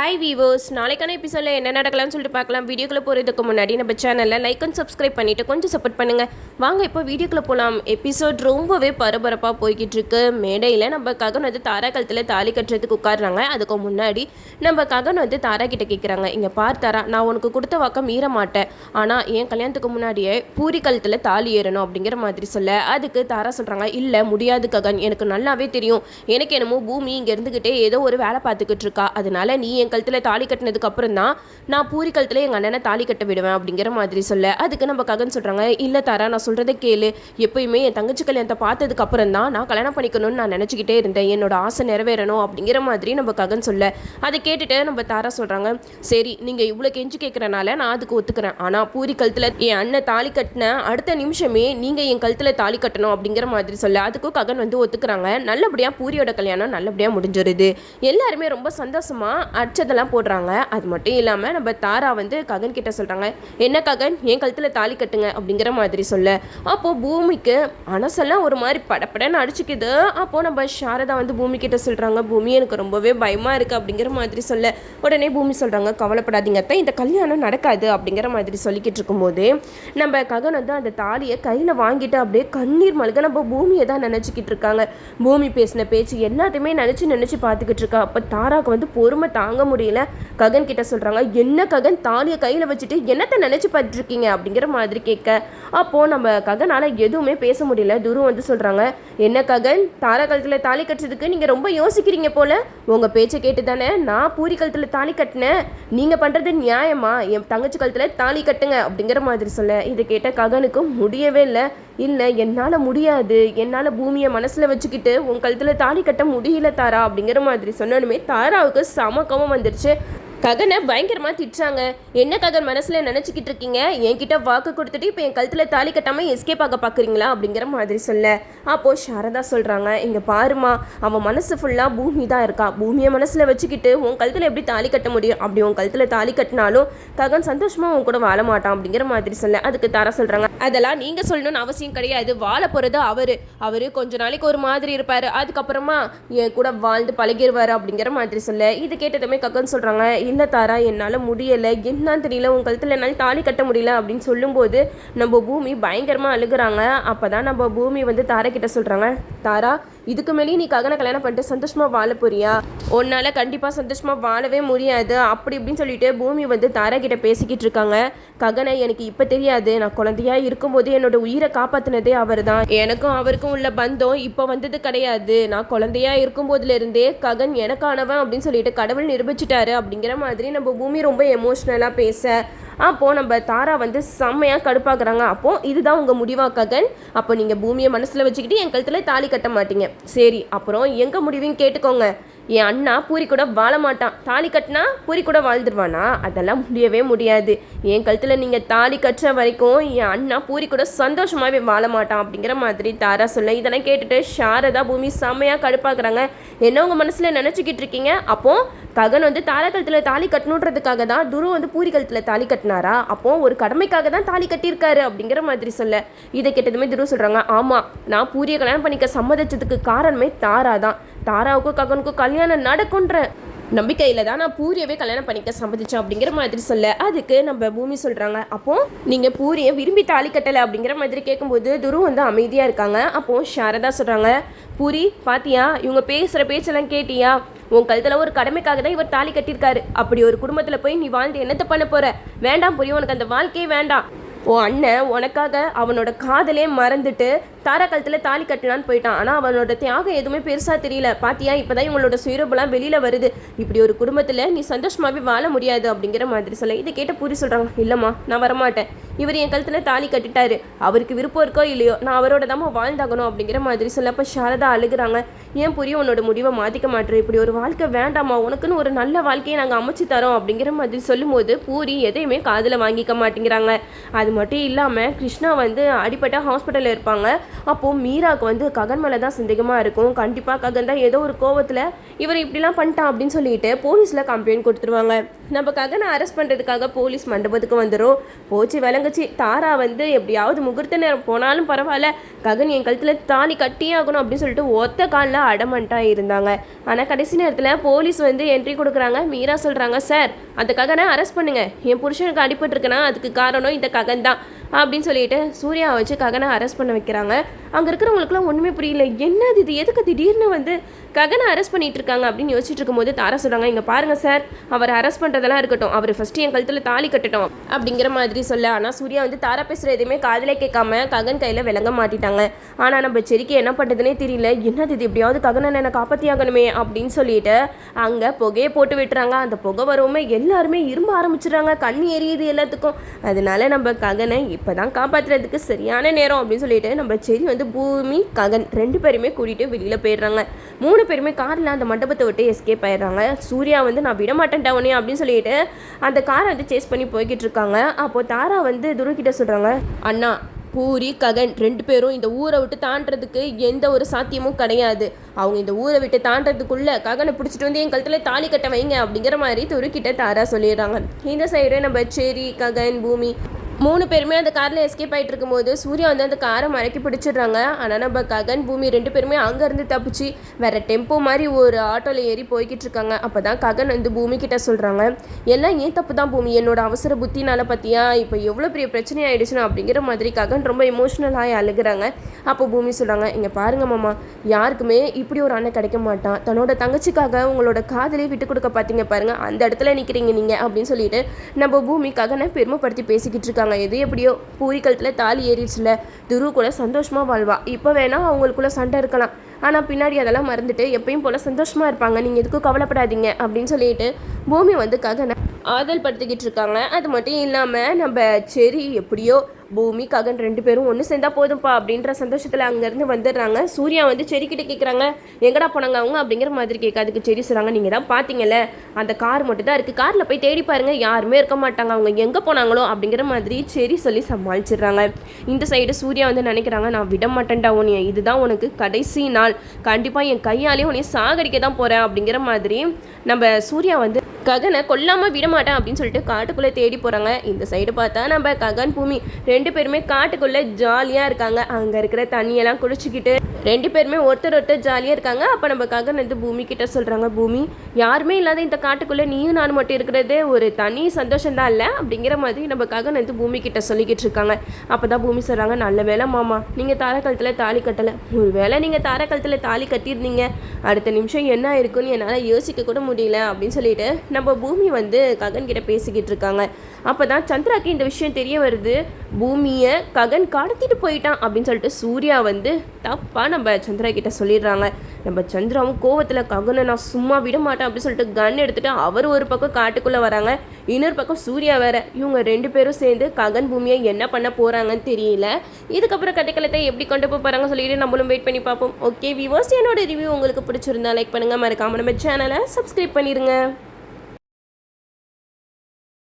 Hi viewers, நாளைக்கான எபிசோடில் என்ன நடக்கலாம்னு சொல்லிட்டு பார்க்கலாம். வீடியோக்குள்ளே போகிறதுக்கு முன்னாடி நம்ம சேனலில் லைக் அண்ட் சப்ஸ்கிரைப் பண்ணிவிட்டு கொஞ்சம் சப்போர்ட் பண்ணுங்கள். வாங்க இப்போ வீடியோக்குள்ளே போகலாம். எபிசோட் ரொம்பவே பரபரப்பாக போய்கிட்டு இருக்கு. மேடையில் நம்ம ககன் வந்து தாரா கழுத்தில் தாலி கட்டுறதுக்கு உட்காடுறாங்க. அதுக்கு முன்னாடி நம்ம ககன் வந்து தாரா கிட்ட கேட்குறாங்க, இங்கே பார் தாரா, நான் உனக்கு கொடுத்த வாக்கம் மீற மாட்டேன், ஆனால் என் கல்யாணத்துக்கு முன்னாடியே பூரி கழுத்தில் தாலி ஏறணும் அப்படிங்கிற மாதிரி சொல்ல, அதுக்கு தாரா சொல்கிறாங்க, இல்லை முடியாது ககன், எனக்கு நல்லாவே தெரியும், எனக்கு என்னமோ பூமி இங்கே இருந்துக்கிட்டே ஏதோ ஒரு வேலை பார்த்துக்கிட்டு இருக்கா, அதனால நீ என் கழுத்தில் தாலி கட்டினதுக்கு அப்புறம் தான் நான் பூரி கழுத்தில் எங்கள் அண்ணனை தாலி கட்ட விடுவேன் அப்படிங்கிற மாதிரி சொல்ல, அதுக்கு நம்ம ககன் சொல்கிறாங்க, இல்லை தாரா, நான் சொல்கிறத கேளு, எப்பயுமே என் தங்கச்சி கல்யாணத்தை பார்த்ததுக்கு அப்புறம் தான் நான் கல்யாணம் பண்ணிக்கணும்னு நான் நினச்சிக்கிட்டே இருந்தேன், என்னோட ஆசை நிறைவேறணும் அப்படிங்கிற மாதிரி நம்ம ககன் சொல்ல, அதை கேட்டுட்டு நம்ம தாரா சொல்கிறாங்க, சரி நீங்கள் இவ்வளோ கெஞ்சி கேட்குறனால நான் அதுக்கு ஒத்துக்கிறேன், ஆனால் பூரி கழுத்தில் என் அண்ணன் தாலி கட்டின அடுத்த நிமிஷமே நீங்கள் என் கழுத்தில் தாலி கட்டணும் அப்படிங்கிற மாதிரி சொல்ல, அதுக்கும் ககன் வந்து ஒத்துக்கிறாங்க. நல்லபடியாக பூரியோட கல்யாணம் நல்லபடியாக முடிஞ்சிருது. எல்லாருமே ரொம்ப சந்தோஷமாக அச்சதெல்லாம் போடுறாங்க. அது மட்டும் இல்லாமல் நம்ம தாரா வந்து ககன் கிட்ட சொல்கிறாங்க, என்ன ககன், என் கழுத்தில் தாலி கட்டுங்க அப்படிங்கிற மாதிரி சொல்ல, அப்போது பூமிக்கு மனசெல்லாம் ஒரு மாதிரி படப்படன்னு அடிச்சுக்குது. அப்போது நம்ம சாரதா வந்து பூமி கிட்ட சொல்கிறாங்க, பூமி எனக்கு ரொம்பவே பயமாக இருக்குது அப்படிங்கிற மாதிரி சொல்ல, உடனே பூமி சொல்கிறாங்க, கவலைப்படாதீங்க அத்தை, இந்த கல்யாணம் நடக்காது அப்படிங்கிற மாதிரி சொல்லிக்கிட்டு இருக்கும்போது நம்ம ககன் வந்து அந்த தாலியை கையில் வாங்கிட்டு அப்படியே கண்ணீர் மல்க நம்ம பூமியை தான் நினச்சிக்கிட்டு இருக்காங்க. பூமி பேசின பேச்சு எல்லாத்தையுமே நினச்சி பார்த்துக்கிட்டு இருக்கா. அப்போ தாராவுக்கு வந்து பொறுமை தாங்க முடியல. ககன் கிட்ட சொல்கிறாங்க, என்ன ககன், தாலியை கையில் வச்சுட்டு என்னத்தை நினச்சி பார்த்துருக்கீங்க அப்படிங்கிற மாதிரி கேட்க, அப்போது நம்ம ககனால் எதுவுமே பேச முடியல. துரு வந்து சொல்கிறாங்க, என்ன ககன், தாரா கழுத்தில் தாலி கட்டுறதுக்கு நீங்கள் ரொம்ப யோசிக்கிறீங்க போல், உங்கள் பேச்சை கேட்டு தானே நான் பூரி கழுத்தில் தாலி கட்டினேன், நீங்கள் பண்ணுறது நியாயமா, என் தங்கச்சி கழுத்தில் தாலி கட்டுங்க அப்படிங்கிற மாதிரி சொல்ல, இதை கேட்ட ககனுக்கு முடியவே இல்லை. இல்லை, என்னால் முடியாது, என்னால் பூமியை மனசில் வச்சுக்கிட்டு உன் கழுத்தில் தாலி கட்ட முடியல தாரா அப்படிங்கிற மாதிரி சொன்னோன்னுமே தாராவுக்கு சமக்கமாக வந்துருச்சு. ககனை பயங்கரமாக திட்டுறாங்க, என்ன ககன் மனசில் நினச்சிக்கிட்டு இருக்கீங்க, என்கிட்ட வாக்கு கொடுத்துட்டு இப்போ என் கழுத்தில் தாலி கட்டாமல் எஸ்கேப் ஆக பார்க்குறீங்களா அப்படிங்கிற மாதிரி சொல்ல, அப்போது சாரதா சொல்கிறாங்க, இங்கே பாருமா, அவன் மனசு ஃபுல்லாக பூமி தான் இருக்கா, பூமியை மனசில் வச்சுக்கிட்டு உன் கழுத்தில் எப்படி தாலி கட்ட முடியும், அப்படி உன் கழுத்தில் தாலி கட்டினாலும் ககன் சந்தோஷமாக உன் கூட வாழ மாட்டான் அப்படிங்கிற மாதிரி சொல்ல, அதுக்கு தாரா சொல்கிறாங்க, அதெல்லாம் நீங்கள் சொல்லணும்னு அவசியம் கிடையாது, வாழ போகிறது அவர் கொஞ்ச நாளைக்கு ஒரு மாதிரி இருப்பார், அதுக்கப்புறமா என் கூட வாழ்ந்து பழகிடுவார் அப்படிங்கிற மாதிரி சொல்ல, இது கேட்டதுமே ககன் சொல்கிறாங்க, இல்லை தாரா, என்னால் முடியலை, என்னன்னு தெரியல, உன் கழுத்தில் என்னால் தாலி கட்ட முடியல அப்படின்னு சொல்லும்போது நம்ம பூமி பயங்கரமாக அழுகுறாங்க. அப்போ தான் நம்ம பூமி வந்து தாரா கிட்ட சொல்கிறாங்க, தாரா, இதுக்கு மேலேயே நீ ககனை கல்யாணம் பண்ணிட்டு சந்தோஷமாக வாழ போறியா, உன்னால் கண்டிப்பாக சந்தோஷமாக வாழவே முடியாது அப்படி இப்படின்னு சொல்லிட்டு பூமி வந்து தாரா கிட்ட பேசிக்கிட்டு இருக்காங்க. ககனை எனக்கு இப்போ தெரியாது, நான் குழந்தையா இருக்கும்போது என்னோட உயிரை காப்பாற்றினதே அவர் தான், எனக்கும் அவருக்கும் உள்ள பந்தம் இப்போ வந்தது கிடையாது, நான் குழந்தையா இருக்கும்போதுலேருந்தே ககன் எனக்கானவன் அப்படின்னு சொல்லிட்டு கடவுள் நிரூபிச்சிட்டாரு அப்படிங்கிற மாதிரி நம்ம பூமி ரொம்ப எமோஷ்னலாக பேச, அப்போது நம்ம தாரா வந்து செம்மையாக கடுப்பாக்குறாங்க. அப்போது இதுதான் உங்கள் முடிவா ககன், அப்போ நீங்கள் பூமியை மனசில் வச்சுக்கிட்டு என் கழுத்தில் தாலி கட்ட மாட்டீங்க, சரி அப்புறம் எங்கள் முடிவையும் கேட்டுக்கோங்க, என் அண்ணா பூரி கூட வாழ மாட்டான், தாலி கட்டினா பூரி கூட வாழ்ந்துருவானா, அதெல்லாம் முடியவே முடியாது, என் கழுத்தில் நீங்கள் தாலி கட்டுற வரைக்கும் என் அண்ணா பூரி கூட சந்தோஷமாகவே வாழ மாட்டான் அப்படிங்கிற மாதிரி தாரா சொல்ல, இதெல்லாம் கேட்டுட்டு சாரதா பூமி செம்மையாக கடுப்பாக்குறாங்க. என்ன உங்கள் மனசில் நினச்சிக்கிட்டு இருக்கீங்க, அப்போது ககன் வந்து தாரா கழுத்தில் தாலி கட்டணுன்றதுக்காக தான் துரு வந்து பூரி கழுத்தில் தாலி கட்டினாரா, அப்போது ஒரு கடமைக்காக தான் தாலி கட்டியிருக்காரு அப்படிங்கிற மாதிரி சொல்ல, இதை கேட்டதுமே துரு சொல்கிறாங்க, ஆமாம், நான் பூரியை கல்யாணம் பண்ணிக்க சம்மதிச்சதுக்கு காரணமே தாரா தான், தாராவுக்கும் ககனுக்கும் கல்யாணம் நடக்குன்ற நம்பிக்கையில் தான் நான் பூரியவே கல்யாணம் பண்ணிக்க சம்மதிச்சேன் அப்படிங்கிற மாதிரி சொல்ல, அதுக்கு நம்ம பூமி சொல்கிறாங்க, அப்போது நீங்கள் பூரியை விரும்பி தாலி கட்டலை அப்படிங்கிற மாதிரி கேட்கும்போது துரு வந்து அமைதியாக இருக்காங்க. அப்போது சாரதா சொல்கிறாங்க, பூரி பாத்தியா, இவங்க பேசுகிற பேச்செல்லாம் கேட்டியா, உன் கழுத்தில் ஒரு கடமைக்காக தான் இவர் தாலி கட்டியிருக்காரு, அப்படி ஒரு குடும்பத்தில் போய் நீ வாழ்ந்து என்னத்தை பண்ண போகிற, வேண்டாம் பூரி, உனக்கு அந்த வாழ்க்கையே வேண்டாம், உன் அண்ணன் உனக்காக அவனோட காதலே மறந்துட்டு தாரா கழுத்தில் தாலி கட்டினான்னு போயிட்டான், ஆனால் அவனோட தியாகம் எதுவுமே பெருசாக தெரியல, பாத்தியா இப்போ தான் இவங்களோட சுயரூபெல்லாம் வெளியில் வருது, இப்படி ஒரு குடும்பத்தில் நீ சந்தோஷமாகவே வாழ முடியாது அப்படிங்கிற மாதிரி சொல்ல, இதை கேட்ட பூரி சொல்கிறாங்க, இல்லைம்மா நான் வரமாட்டேன், இவர் என் கழுத்தில் தாலி கட்டிட்டாரு, அவருக்கு விருப்பம் இருக்கோ இல்லையோ நான் அவரோட தான் வாழ்ந்தாகணும் அப்படிங்கிற மாதிரி சொல்ல, அப்போ சாரதா அழுகுறாங்க, ஏன் புரிய உன்னோட முடிவை மாற்றிக்க மாட்டேன், இப்படி ஒரு வாழ்க்கை வேண்டாமா, உனக்குன்னு ஒரு நல்ல வாழ்க்கையை நாங்கள் அமைச்சு தரோம் அப்படிங்கிற மாதிரி சொல்லும்போது பூரி எதையுமே காதில் வாங்கிக்க மாட்டேங்கிறாங்க. அது மட்டும் இல்லாமல் கிருஷ்ணா வந்து அடிப்பட்ட ஹாஸ்பிட்டலில் இருப்பாங்க. அப்போது மீராவுக்கு வந்து ககன் மேலே தான் சந்தேகமாக இருக்கும். கண்டிப்பாக ககன் தான் ஏதோ ஒரு கோவத்தில் இவர் இப்படிலாம் பண்ணிட்டான் அப்படின்னு சொல்லிட்டு போலீஸில் கம்ப்ளைண்ட் கொடுத்துருவாங்க. நம்ம ககனை அரெஸ்ட் பண்ணுறதுக்காக போலீஸ் மண்டபத்துக்கு வந்துடும். போச்சு விளங்குச்சு. தாரா வந்து எப்படியாவது முகூர்த்த நேரம் போனாலும் பரவாயில்ல, ககன் என் கழுத்தில் தாலி கட்டியே ஆகணும் அப்படின்னு சொல்லிட்டு ஒத்த காலில் அடமண்ட்டாக இருந்தாங்க. ஆனால் கடைசி நேரத்தில் போலீஸ் வந்து என்ட்ரி கொடுக்குறாங்க. மீரா சொல்கிறாங்க, சார் அந்த ககனை அரெஸ்ட் பண்ணுங்க, என் புருஷனுக்கு அடிபட்டுருக்குன்னா அதுக்கு காரணம் இந்த ககன் தான் அப்படின்னு சொல்லிட்டு சூர்யாவை வச்சு ககனை அரெஸ்ட் பண்ண வைக்கிறாங்க. அங்கே இருக்கிறவங்களுக்குலாம் ஒன்றுமே புரியல, என்னது இது, எதுக்கு திடீர்னு வந்து ககனை அரெஸ்ட் பண்ணிட்டு இருக்காங்க அப்படின்னு யோசிச்சுட்டு இருக்கும்போது தாரா சொல்கிறாங்க, இங்கே பாருங்க சார், அவர் அரெஸ்ட் பண்ணுறதெல்லாம் இருக்கட்டும், அவர் ஃபஸ்ட்டு என் கழுத்தில் தாலி கட்டட்டும் அப்படிங்கிற மாதிரி சொல்ல. ஆனால் சூர்யா வந்து தாரா பேசுகிற எதுவுமே காதிலே கேட்காம ககன் கையில் விளங்க மாட்டிட்டாங்க. ஆனால் நம்ம செரிக்கு என்ன பண்ணுறதுனே தெரியல, என்னது இது, எப்படியாவது ககனை என்னை காப்பாற்றியாகணுமே அப்படின்னு சொல்லிட்டு அங்கே புகையை போட்டு விட்டுறாங்க. அந்த புகை வரவுமே எல்லாருமே இரும்ப ஆரம்பிச்சிடுறாங்க, கண் எரியுது எல்லாத்துக்கும். அதனால நம்ம ககனை இப்போ தான் காப்பாற்றுறதுக்கு சரியான நேரம் அப்படின்னு சொல்லிட்டு நம்ம செரி வந்து பூமி ககன் 2 பேருமே கூட்டிகிட்டு வெளியில் போயிடுறாங்க. 3 பேருமே காரில் அந்த மண்டபத்தை விட்டு எஸ்கேப் ஆயிடுறாங்க. சூர்யா வந்து நான் விட மாட்டேன் டவுனே அப்படின்னு சொல்லிட்டு அந்த காரை வந்து சேஸ் பண்ணி போய்கிட்டு இருக்காங்க. அப்போது தாரா வந்து துருக்கிட்ட சொல்கிறாங்க, அண்ணா பூரி ககன் 2 பேரும் இந்த ஊரை விட்டு தாண்டறதுக்கு எந்த ஒரு சாத்தியமும் கிடையாது. அவங்க இந்த ஊரை விட்டு தாண்டறதுக்குள்ளே ககனை பிடிச்சிட்டு வந்து என் கழுத்தில் தாலி கட்ட வைங்க அப்படிங்கிற மாதிரி துருக்கிட்ட தாரா சொல்லிடுறாங்க. இந்த சைடு நம்ம செரி ககன் பூமி 3 பேருமே அந்த காரில் எஸ்கேப் ஆகிட்டு இருக்கும்போது சூர்யா வந்து அந்த காரை மறக்கி பிடிச்சிடுறாங்க. ஆனால் நம்ம ககன் பூமி 2 பேருமே அங்கேருந்து தப்பிச்சு வேறு டெம்போ மாதிரி ஒரு ஆட்டோவில் ஏறி போய்கிட்டு இருக்காங்க. அப்போ தான் ககன் வந்து பூமி கிட்ட சொல்கிறாங்க, எல்லாம் ஏன் தப்பு தான் பூமி, என்னோட அவசர புத்தினால பார்த்தியா இப்போ எவ்வளோ பெரிய பிரச்சனை ஆகிடுச்சுன்னா அப்படிங்கிற மாதிரி ககன் ரொம்ப எமோஷ்னலாகி அழுகிறாங்க. அப்போ பூமி சொல்கிறாங்க, இங்கே பாருங்க மாமா, யாருக்குமே இப்படி ஒரு அண்ணன் கிடைக்க மாட்டான், தன்னோட தங்கச்சிக்காக உங்களோட காதலே விட்டு கொடுக்க பார்த்தீங்க பாருங்கள், அந்த இடத்துல நிற்கிறீங்க நீங்கள் அப்படின்னு சொல்லிட்டு நம்ம பூமி ககனை பெருமைப்படுத்தி பேசிக்கிட்டு இருக்காங்க. எது எப்படியோ பூரி கழுத்தில் தாலி ஏறிடுச்சுல, துரு கூட சந்தோஷமாக வாழ்வா, இப்போ வேணால் அவங்களுக்குள்ள சண்டை இருக்கலாம், ஆனால் பின்னாடி அதெல்லாம் மறந்துட்டு எப்பயும் போல் சந்தோஷமாக இருப்பாங்க, நீங்கள் எதுக்கும் கவலைப்படாதீங்க அப்படின்னு சொல்லிட்டு பூமி வந்து ககனை ஆதல் படுத்திக்கிட்டு இருக்காங்க. அது மட்டும் இல்லாமல் நம்ம செரி எப்படியோ பூமி ககன் 2 பேரும் ஒன்று சேர்ந்தா போதும்ப்பா அப்படின்ற சந்தோஷத்தில் அங்கேருந்து வந்துடுறாங்க. சூர்யா வந்து செரிக்கிட்ட கேட்குறாங்க, எங்கடா போனாங்க அவங்க அப்படிங்கிற மாதிரி கேட்க. அதுக்கு செரி சொல்கிறாங்க, நீங்கள் தான் பார்த்தீங்கல்ல அந்த கார் மட்டும் தான் இருக்குது, காரில் போய் தேடி பாருங்கள், யாருமே இருக்க மாட்டாங்க, அவங்க எங்கே போனாங்களோ அப்படிங்கிற மாதிரி செரி சொல்லி சமாளிச்சிடுறாங்க. இந்த சைடு சூர்யா வந்து நினைக்கிறாங்க, நான் விட மாட்டேன்டா உன்னை, இதுதான் உனக்கு கடைசி நாள், கண்டிப்பாக என் கையாலே உன்னை சாகடிக்க தான் போகிறேன் அப்படிங்கிற மாதிரி நம்ம சூர்யா வந்து ககனை கொல்லாமல் விட மாட்டேன் அப்படின்னு சொல்லிட்டு காட்டுக்குள்ளே தேடி போகிறாங்க. இந்த சைடு பார்த்தா நம்ம ககன் பூமி 2 பேருமே காட்டுக்குள்ளே ஜாலியாக இருக்காங்க. அங்கே இருக்கிற தண்ணியெல்லாம் குடிச்சிக்கிட்டு 2 பேருமே ஒருத்தர் ஜாலியாக இருக்காங்க. அப்போ நம்ம ககன் வந்து பூமி கிட்ட சொல்கிறாங்க, பூமி யாருமே இல்லாத இந்த காட்டுக்குள்ளே நீயும் நானும் மட்டும் இருக்கிறது ஒரு தனி சந்தோஷம்தான் இல்லை அப்படிங்கிற மாதிரி நம்ம ககன் வந்து பூமி கிட்ட சொல்லிக்கிட்டு இருக்காங்க. அப்போ தான் பூமி சொல்கிறாங்க, நல்ல வேலை மாமா நீங்கள் தாரக்கழுத்தில் தாலி கட்டலை, ஒரு வேளை நீங்கள் தாரக்கழுத்தில் தாலி கட்டியிருந்தீங்க அடுத்த நிமிஷம் என்ன இருக்குன்னு என்னால் யோசிக்க கூட முடியல அப்படின்னு சொல்லிட்டு நம்ம பூமி வந்து ககன் கிட்ட பேசிக்கிட்டு இருக்காங்க. அப்போ தான் சந்திராக்கு இந்த விஷயம் தெரிய வருது, பூமியை ககன் கடத்திட்டு போயிட்டான் அப்படின்னு சொல்லிட்டு சூர்யா வந்து தப்பாக நம்ம சந்திரா கிட்ட சொல்லிடுறாங்க. நம்ம சந்திராவும் கோவத்தில் ககனை நான் சும்மா விட மாட்டேன் அப்படின்னு சொல்லிட்டு கன் எடுத்துகிட்டு அவர் ஒரு பக்கம் காட்டுக்குள்ளே வராங்க, இன்னொரு பக்கம் சூர்யா வேற. இவங்க 2 பேரும் சேர்ந்து ககன் பூமியை என்ன பண்ண போகிறாங்கன்னு தெரியல. இதுக்கப்புறம் கதைக்களத்தை எப்படி கொண்டு போய் போகிறாங்க சொல்லிட்டு நம்மளும் வெயிட் பண்ணி பார்ப்போம். ஓகே வியூவர்ஸ், என்னோட ரிவ்யூ உங்களுக்கு பிடிச்சிருந்தா லைக் பண்ணுங்கள், மறக்காம நம்ம சேனலை சப்ஸ்கிரைப் பண்ணிடுங்க.